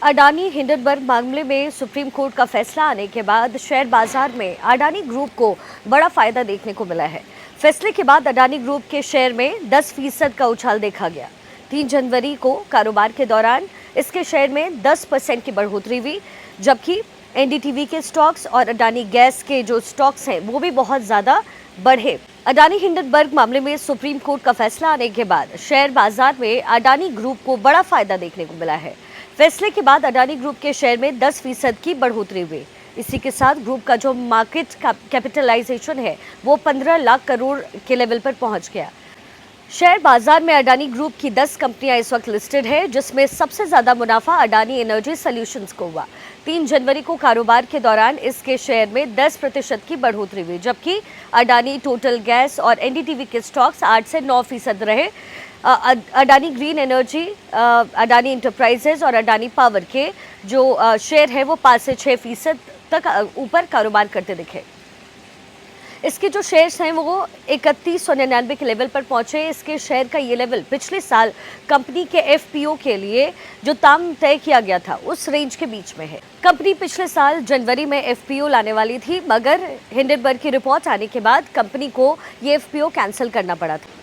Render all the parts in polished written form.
Adani Hindenburg मामले में supreme court का फैसला आने के बाद शेयर बाजार में अडानी ग्रुप को बड़ा फायदा देखने को मिला है। फैसले के बाद अडानी ग्रुप के शेयर में 10% का उछाल देखा गया। 3 जनवरी को कारोबार के दौरान इसके शेयर में 10% की बढ़ोतरी हुई, जबकि एनडीटीवी के स्टॉक्स और अडानी गैस के जो स्टॉक्स हैं वो भी बहुत ज्यादा बढ़े। अडानी हिंडनबर्ग मामले में सुप्रीम कोर्ट का फैसला आने के बाद शेयर बाजार में अडानी ग्रुप को बड़ा फायदा देखने को मिला है। फैसले के बाद अडानी ग्रुप के शेयर में 10% की बढ़ोतरी हुई। इसी के साथ ग्रुप का जो मार्केट कैपिटलाइजेशन है वो 15 लाख करोड़ के लेवल पर पहुंच गया। शेयर बाजार में अडानी ग्रुप की 10 कंपनियां इस वक्त लिस्टेड है, जिसमें सबसे ज्यादा मुनाफा अडानी एनर्जी सॉल्यूशंस को हुआ। 3 जनवरी को कारोबार के दौरान इसके शेयर में 10% की बढ़ोतरी हुई, जबकि अडानी टोटल गैस और एनडीटीवी के स्टॉक्स 8 से 9% रहे। Adani green energy, Adani enterprises और अडानी पावर के जो शेयर है वो 5 से 6% तक ऊपर कारोबार करते दिखे। इसके जो शेयर्स हैं वो 3199 के लेवल पर पहुंचे। इसके शेयर का ये लेवल पिछले साल कंपनी के एफपीओ के लिए जो दाम तय किया गया था उस रेंज के बीच में है। कंपनी पिछले साल जनवरी में एफपीओ लाने वाली थी, मगर हिंडनबर्ग की रिपोर्ट आने के बाद कंपनी को ये एफपीओ कैंसिल करना पड़ा था।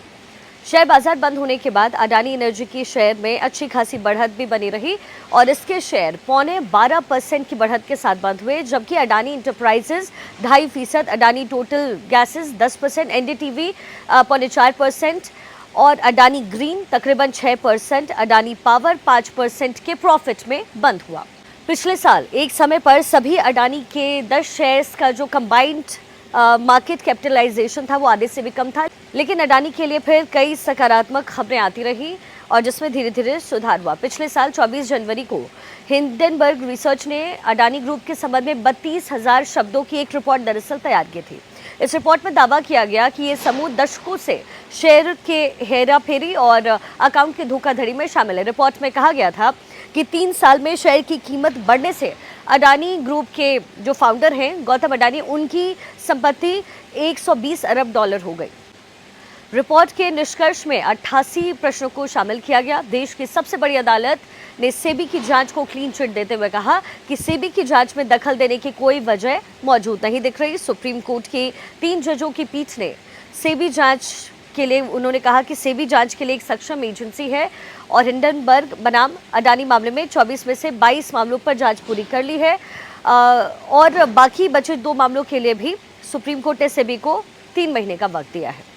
शेयर बाजार बंद होने के बाद अडानी एनर्जी की शेयर में अच्छी खासी बढ़त भी बनी रही और इसके शेयर 12.25% की बढ़त के साथ बंद हुए, जबकि Adani enterprises 2.5%, Adani total gases 10%, NDTV 0.4% और अडानी ग्रीन तकरीबन 6%, अडानी पावर 5% के प्रॉफिट में बंद हुआ। पिछले साल एक समय पर सभी अडानी के 10 शेयर्स का जो कंबाइंड मार्केट कैपिटलाइजेशन था वो आधे से भी कम था, लेकिन अडानी के लिए फिर कई सकारात्मक खबरें आती रही और जिसमें धीरे धीरे सुधार हुआ। पिछले साल 24 जनवरी को हिंडनबर्ग रिसर्च ने अडानी ग्रुप के संबंध में 32,000 शब्दों की एक रिपोर्ट दरअसल तैयार की थी। इस रिपोर्ट में दावा किया गया कि ये समूह दशकों से शेयर के हेराफेरी और अकाउंट की धोखाधड़ी में शामिल है। रिपोर्ट में कहा गया था कि 3 साल में शेयर की कीमत बढ़ने से अडानी ग्रुप के जो फाउंडर हैं गौतम अडानी, उनकी संपत्ति 120 अरब डॉलर हो गई। रिपोर्ट के निष्कर्ष में 88 प्रश्नों को शामिल किया गया। देश की सबसे बड़ी अदालत ने सेबी की जांच को क्लीन चिट देते हुए कहा कि सेबी की जांच में दखल देने की कोई वजह मौजूद नहीं दिख रही। सुप्रीम कोर्ट की 3 जजों की पीठ ने सेबी जांच के लिए उन्होंने कहा कि सेबी जांच के लिए एक सक्षम एजेंसी है और हिंडनबर्ग बनाम अडानी मामले में 24 में से 22 मामलों पर जांच पूरी कर ली है और बाकी बचे 2 मामलों के लिए भी सुप्रीम कोर्ट ने सेबी को 3 महीने का वक्त दिया है।